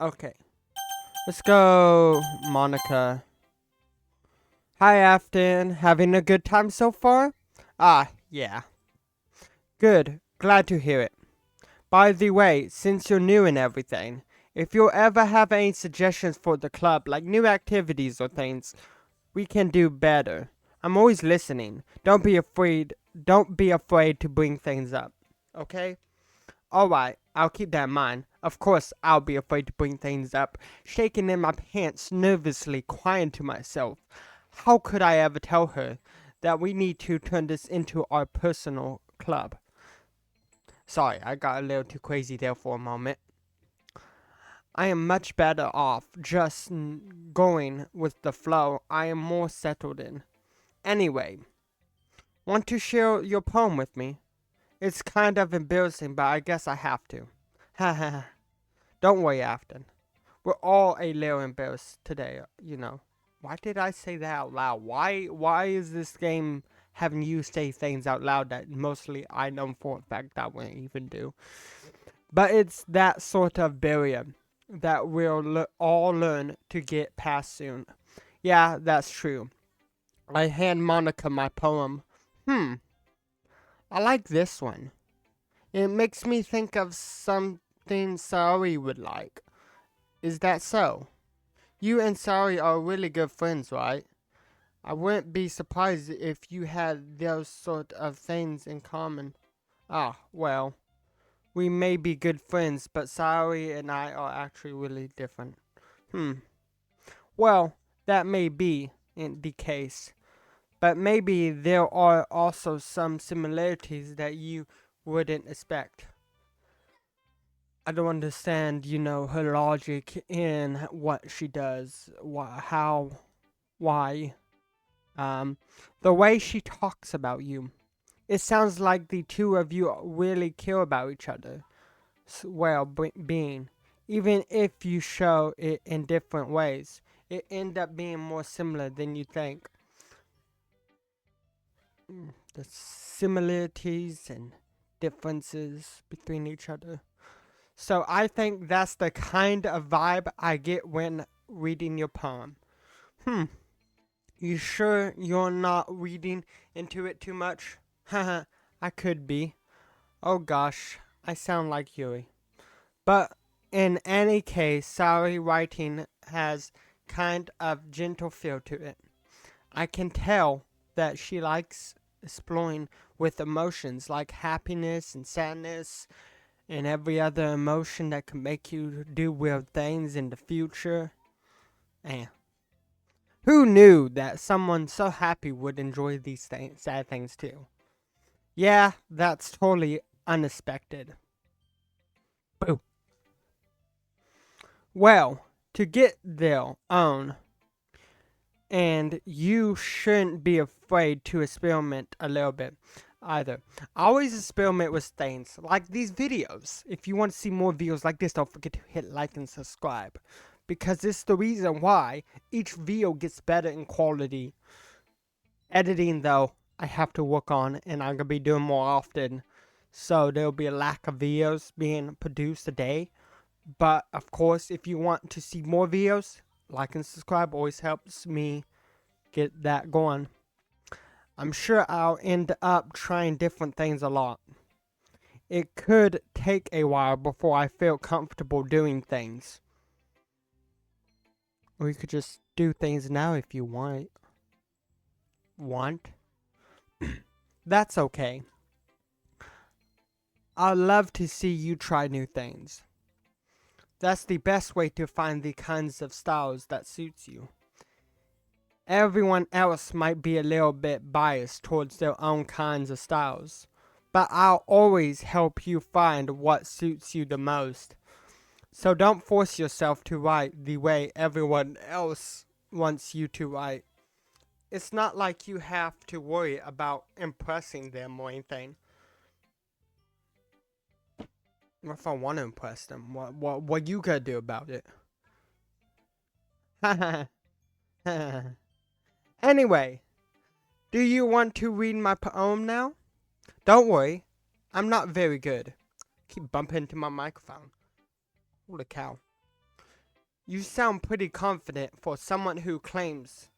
Okay. Let's go, Monica. Hi, Afton. Having a good time so far? Yeah. Good. Glad to hear it. By the way, since you're new and everything, if you ever have any suggestions for the club, like new activities or things, we can do better. I'm always listening. Don't be afraid. Don't be afraid to bring things up. Okay? Alright, I'll keep that in mind. Of course, I'll be afraid to bring things up. Shaking in my pants, nervously crying to myself. How could I ever tell her that we need to turn this into our personal club? Sorry, I got a little too crazy there for a moment. I am much better off just going with the flow. I am more settled in. Anyway, want to share your poem with me? It's kind of embarrassing, but I guess I have to. Ha ha ha. Don't worry, Afton. We're all a little embarrassed today. Why did I say that out loud? Why is this game having you say things out loud that mostly I know for a fact I wouldn't even do? But it's that sort of barrier that we'll all learn to get past soon. Yeah, that's true. I hand Monica my poem. Hmm, I like this one. It makes me think of something Sari would like. Is that so? You and Sari are really good friends, right? I wouldn't be surprised if you had those sort of things in common. Ah, well, we may be good friends, but Sari and I are actually really different. Hmm. Well, that may be in the case, but maybe there are also some similarities that you wouldn't expect. I don't understand, her logic in what she does, why. Um, the way she talks about you. It sounds like the two of you really care about each other. Well, being. Even if you show it in different ways, it end up being more similar than you think. The similarities and differences between each other. So I think that's the kind of vibe I get when reading your poem. Hmm. You sure you're not reading into it too much? Haha, I could be. Oh gosh, I sound like Yui. But in any case, Sari writing has kind of gentle feel to it. I can tell that she likes exploring with emotions like happiness and sadness and every other emotion that can make you do weird things in the future. And who knew that someone so happy would enjoy these sad things too? Yeah, that's totally unexpected. Boo. Well, to get their own, and you shouldn't be afraid to experiment a little bit either. I always experiment with things like these videos. If you want to see more videos like this, don't forget to hit like and subscribe because it's the reason why each video gets better in quality. Editing, though, I have to work on and I'm gonna be doing more often. So there'll be a lack of videos being produced a day. But of course, if you want to see more videos, like and subscribe always helps me get that going. I'm sure I'll end up trying different things a lot. It could take a while before I feel comfortable doing things. Or you could just do things now if you want. Want? That's okay. I'd love to see you try new things. That's the best way to find the kinds of styles that suits you. Everyone else might be a little bit biased towards their own kinds of styles, but I'll always help you find what suits you the most. So don't force yourself to write the way everyone else wants you to write. It's not like you have to worry about impressing them or anything. If I want to impress them, what you gonna do about it? Anyway, do you want to read my poem now? Don't worry, I'm not very good. Keep bumping into my microphone. Holy cow. You sound pretty confident for someone who claims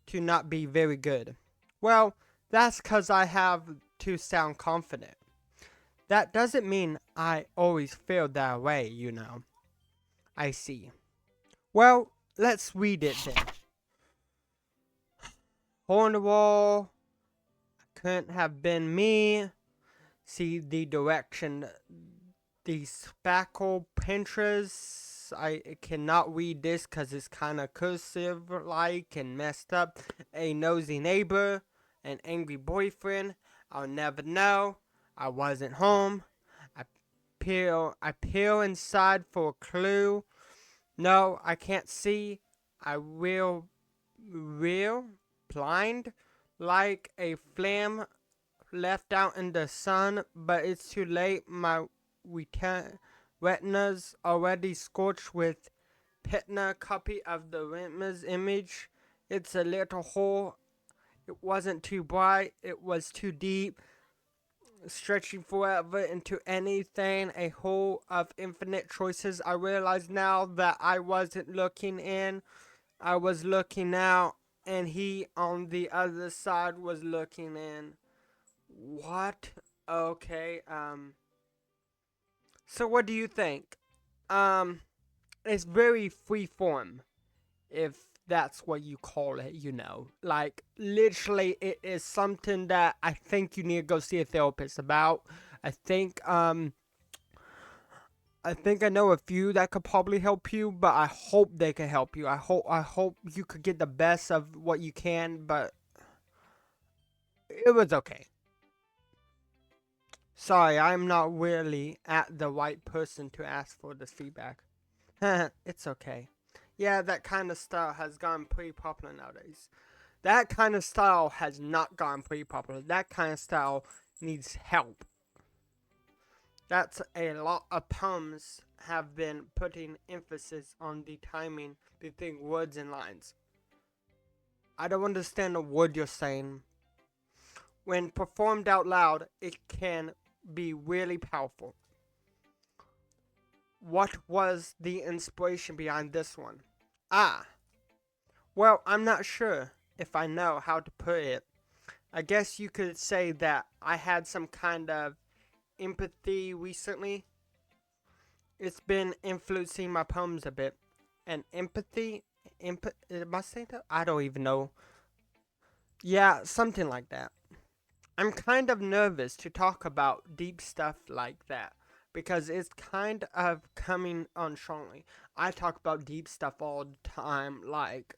to not be very good. Well, that's 'cause I have to sound confident. That doesn't mean I always feel that way, you know. I see. Well, let's read it then. Hole in the wall. Couldn't have been me. See the direction. The spackle pinterest. I cannot read this because it's kind of cursive like and messed up. A nosy neighbor. An angry boyfriend. I'll never know. I wasn't home. I peel inside for a clue. No, I can't see. I will blind like a flame left out in the sun, but it's too late. My retina's already scorched with Pitna copy of the retina's image. It's a little hole. It wasn't too bright. It was too deep, stretching forever into anything. A hole of infinite choices. I realize now that I wasn't looking in. I was looking out, and he on the other side was looking in. What? Okay, so what do you think? Um, it's very free form, if that's what you call it, you know. Like, literally, it is something that I think you need to go see a therapist about. I think, um, I think I know a few that could probably help you, but I hope they can help you. I hope you could get the best of what you can, but it was okay. Sorry, I'm not really at the right person to ask for this feedback. It's okay. Yeah, that kind of style has gone pretty popular nowadays. That kind of style has not gone pretty popular. That kind of style needs help. That's a lot of poems have been putting emphasis on the timing between words and lines. I don't understand a word you're saying. When performed out loud, it can be really powerful. What was the inspiration behind this one? Ah, well, I'm not sure if I know how to put it. I guess you could say that I had some kind of empathy recently. It's been influencing my poems a bit. And empathy, am I saying that? I don't even know. Yeah, something like that. I'm kind of nervous to talk about deep stuff like that because it's kind of coming on strongly. I talk about deep stuff all the time, like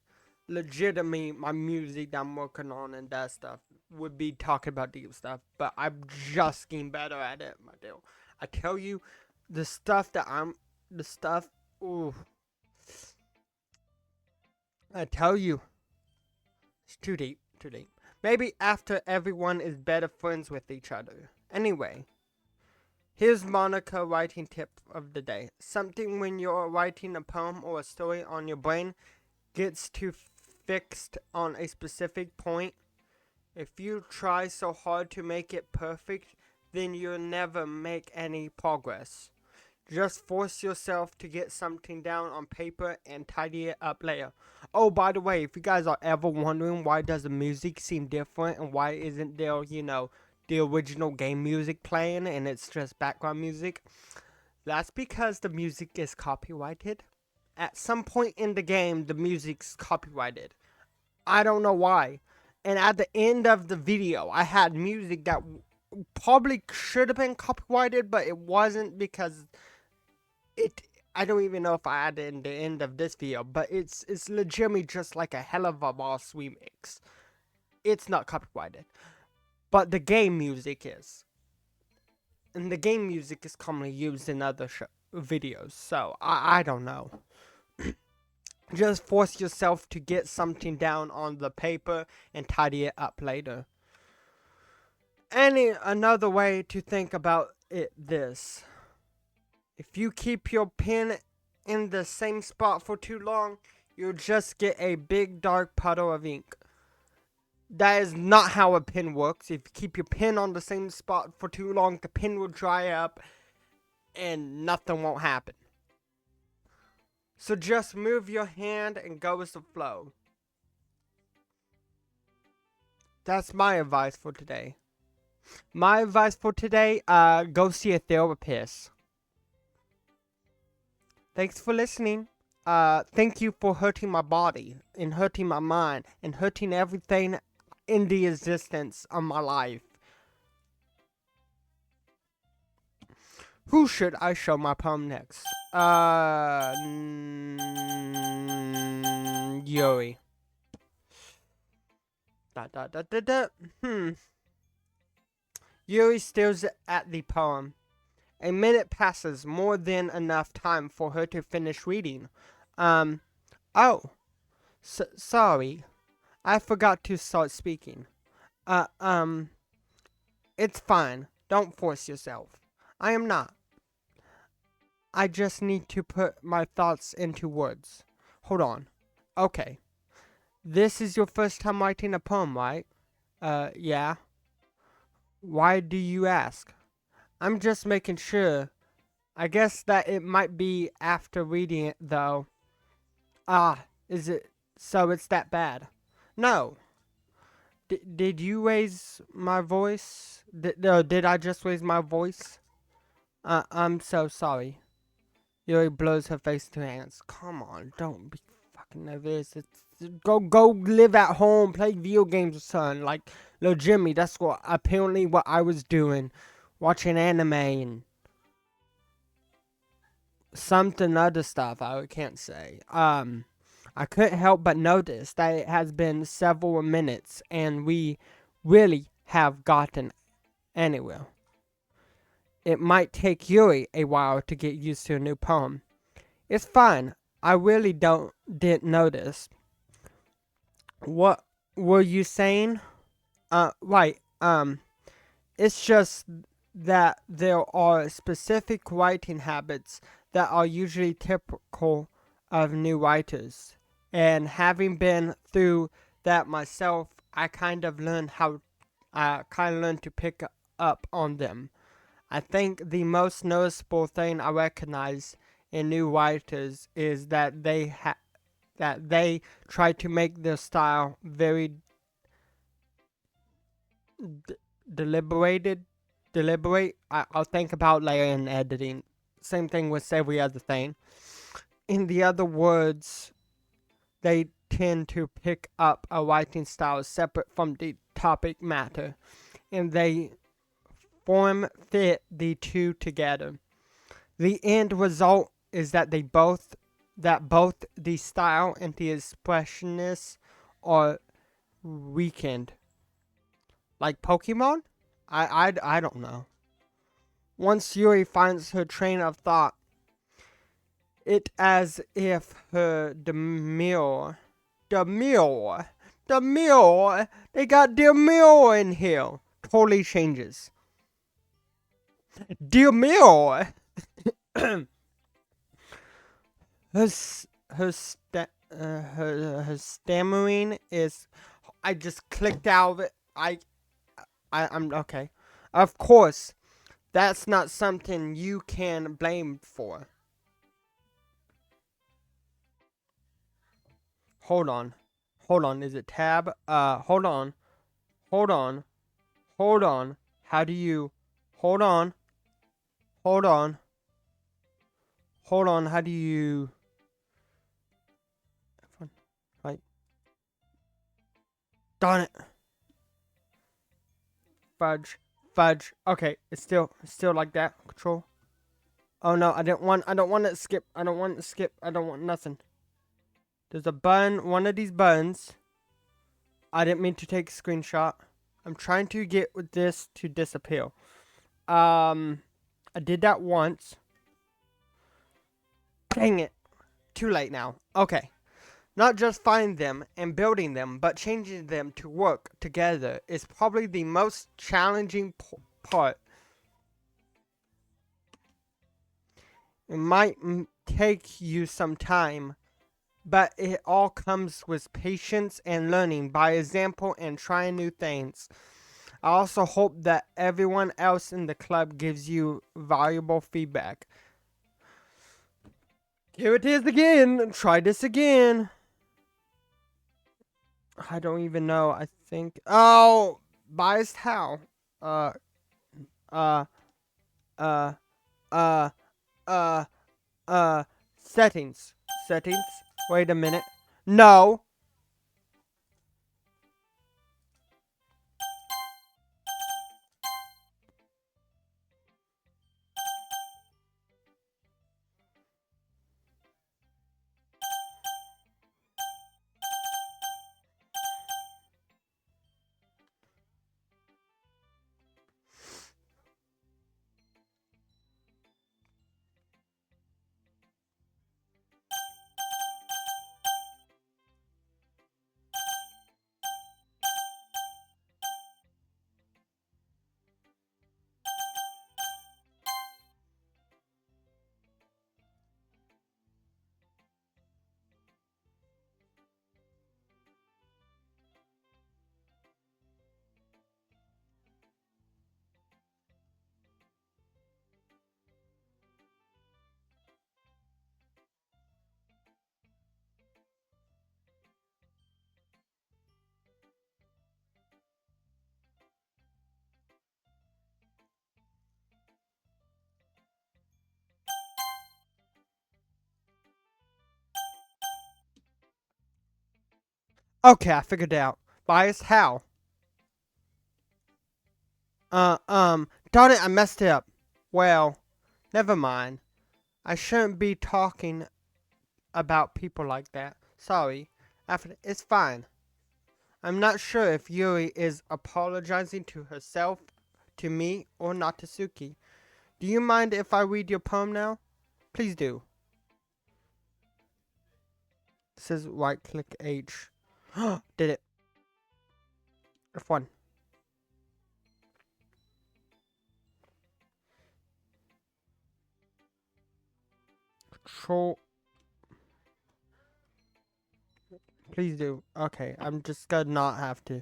legitimately my music that I'm working on and that stuff would be talking about deep stuff, but I'm just getting better at it, my deal. I tell you, the stuff that I'm, the stuff, ooh, I tell you, it's too deep, too deep. Maybe after everyone is better friends with each other. Anyway, here's Monica writing tip of the day. Something when you're writing a poem or a story on your brain gets too fixed on a specific point. If you try so hard to make it perfect, then you'll never make any progress. Just force yourself to get something down on paper and tidy it up later. Oh, by the way, if you guys are ever wondering why does the music seem different and why isn't there, the original game music playing and it's just background music, that's because the music is copyrighted. At some point in the game, the music's copyrighted. I don't know why. And at the end of the video, I had music that probably should have been copyrighted, but it wasn't because it. I don't even know if I had it in the end of this video, but it's legitimately just like a hell of a boss remix. It's not copyrighted, but the game music is, and the game music is commonly used in other videos. So I don't know. Just force yourself to get something down on the paper and tidy it up later. Another way to think about it this. If you keep your pen in the same spot for too long, you'll just get a big dark puddle of ink. That is not how a pen works. If you keep your pen on the same spot for too long, the pen will dry up and nothing won't happen. So just move your hand and go with the flow. That's my advice for today. My advice for today, go see a therapist. Thanks for listening. Thank you for hurting my body and hurting my mind and hurting everything in the existence of my life. Who should I show my poem next? Yuri. Da da da da da. Yuri stares at the poem. A minute passes, more than enough time for her to finish reading. Oh, sorry. I forgot to start speaking. Uh, um, it's fine. Don't force yourself. I am not. I just need to put my thoughts into words. Hold on. Okay. This is your first time writing a poem, right? Yeah. Why do you ask? I'm just making sure. I guess that it might be after reading it, though. Ah, is it? So it's that bad? No. Did you raise my voice? Did I just raise my voice? I'm so sorry. Yuri blows her face to her hands. Come on, don't be fucking nervous. Go live at home, play video games or something. Like little Jimmy, that's what I was doing. Watching anime and something other stuff I can't say. I couldn't help but notice that it has been several minutes and we really have gotten anywhere. It might take Yuri a while to get used to a new poem. It's fine. I really didn't notice. What were you saying? Right. It's just that there are specific writing habits that are usually typical of new writers. And having been through that myself, I kind of learned to pick up on them. I think the most noticeable thing I recognize in new writers is that they try to make their style very deliberated. I'll think about later in editing. Same thing with every other thing. In the other words, they tend to pick up a writing style separate from the topic matter, and they form fit the two together. The end result is that both the style and the expressionness are weakened. Like Pokemon? I don't know. Once Yuri finds her train of thought, it as if her demure, they got demure in here. Totally changes. Demure. her her stammering is. I just clicked out of it. I'm okay. Of course, that's not something you can blame for. Hold on. Hold on. Is it tab? Hold on. Hold on. Hold on. How do you. Hold on. Hold on. Hold on. How do you. Right. Darn it. Fudge. Fudge. Okay. It's still like that. Control. Oh no. I don't want to skip. I don't want to skip. I don't want nothing. There's a button. One of these buttons. I didn't mean to take a screenshot. I'm trying to get with this to disappear. I did that once. Dang it. Too late now. Okay. Not just finding them and building them, but changing them to work together is probably the most challenging part. It might take you some time, but it all comes with patience and learning by example and trying new things. I also hope that everyone else in the club gives you valuable feedback. Here it is again. Try this again. I don't even know. I think. Oh, biased how? Uh, uh, uh, uh, uh, settings. Settings. Wait a minute. No. Okay, I figured it out. Biased how? Darn it, I messed it up. Well, never mind. I shouldn't be talking about people like that. Sorry. It's fine. I'm not sure if Yuri is apologizing to herself, to me, or Natsuki. Do you mind if I read your poem now? Please do. It says right click H. Did it. F1. Control. Please do. Okay, I'm just gonna not have to.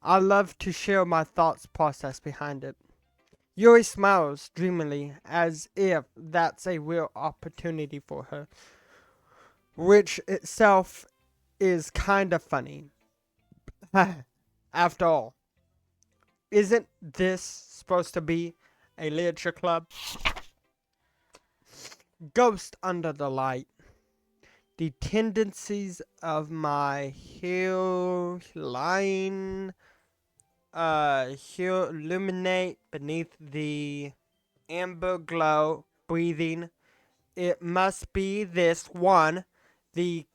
I love to share my thoughts process behind it. Yuri smiles dreamily as if that's a real opportunity for her, which itself is kind of funny. After all, isn't this supposed to be a literature club? Ghost under the light. The tendencies of my hairline here illuminate beneath the amber glow, breathing. It must be this one, the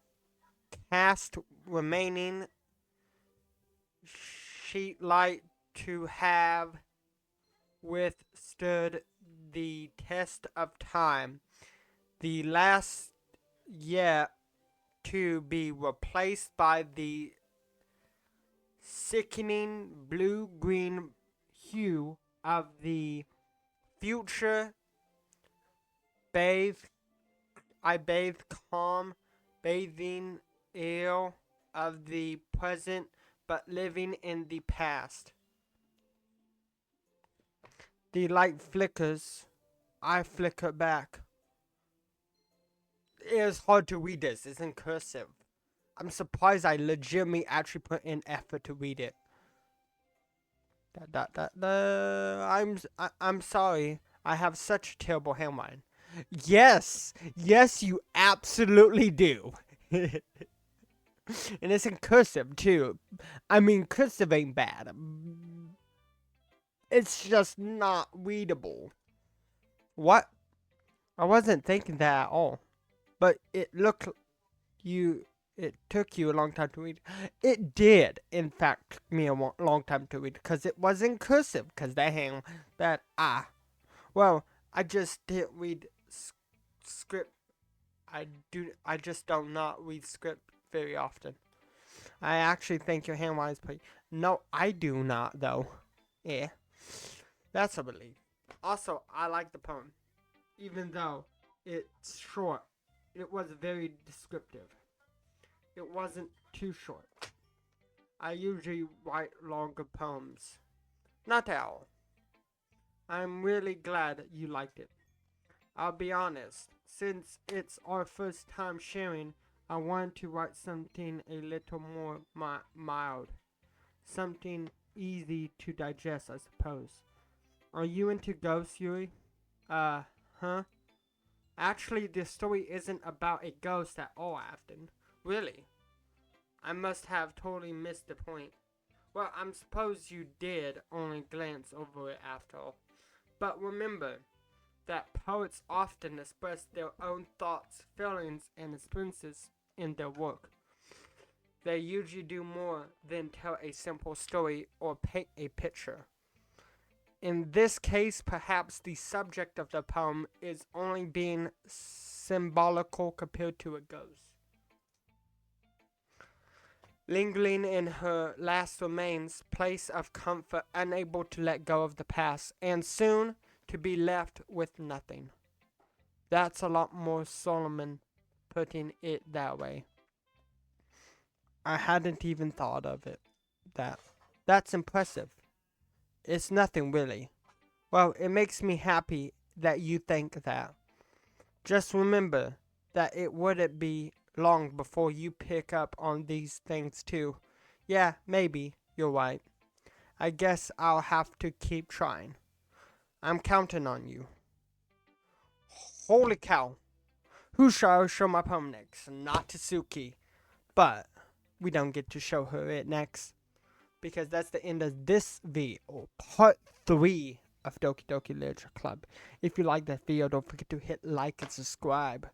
cast remaining sheet light to have withstood the test of time. The last yet to be replaced by the sickening blue-green hue of the future. Bathe, I bathe calm, bathing air of the present, but living in the past. The light flickers. I flicker back. It is hard to read this. It's in cursive. I'm surprised I legitimately actually put in effort to read it. I'm sorry. I have such a terrible handwriting. Yes, yes, you absolutely do. And it's in cursive too. I mean, cursive ain't bad. It's just not readable. What? I wasn't thinking that at all. But it looked you. It took you a long time to read. It did, in fact, took me a long time to read because it was in cursive. Because well, I just didn't read script. I just don't not read script very often. I actually think your handwriting is pretty. No, I do not though. Yeah, that's a relief. Also, I like the poem, even though it's short. It was very descriptive. It wasn't too short. I usually write longer poems. Not at all. I'm really glad you liked it. I'll be honest. since it's our first time sharing, I wanted to write something a little more mild. Something easy to digest, I suppose. Are you into ghosts, Yuri? Huh? Actually, this story isn't about a ghost at all, Afton. Really? I must have totally missed the point. Well, I suppose you did only glance over it after all. But remember that poets often express their own thoughts, feelings, and experiences in their work. They usually do more than tell a simple story or paint a picture. In this case, perhaps the subject of the poem is only being symbolical compared to a ghost. Lingering in her last remains, place of comfort, unable to let go of the past, and soon to be left with nothing. That's a lot more Solomon putting it that way. I hadn't even thought of it. That's impressive. It's nothing really. Well, it makes me happy that you think that. Just remember that it wouldn't be long before you pick up on these things too. Yeah, maybe. You're right. I guess I'll have to keep trying. I'm counting on you. Holy cow. Who shall I show my poem next? Not Tsuki. But we don't get to show her it next. Because that's the end of this video. Part 3 of Doki Doki Literature Club. If you like that video, don't forget to hit like and subscribe.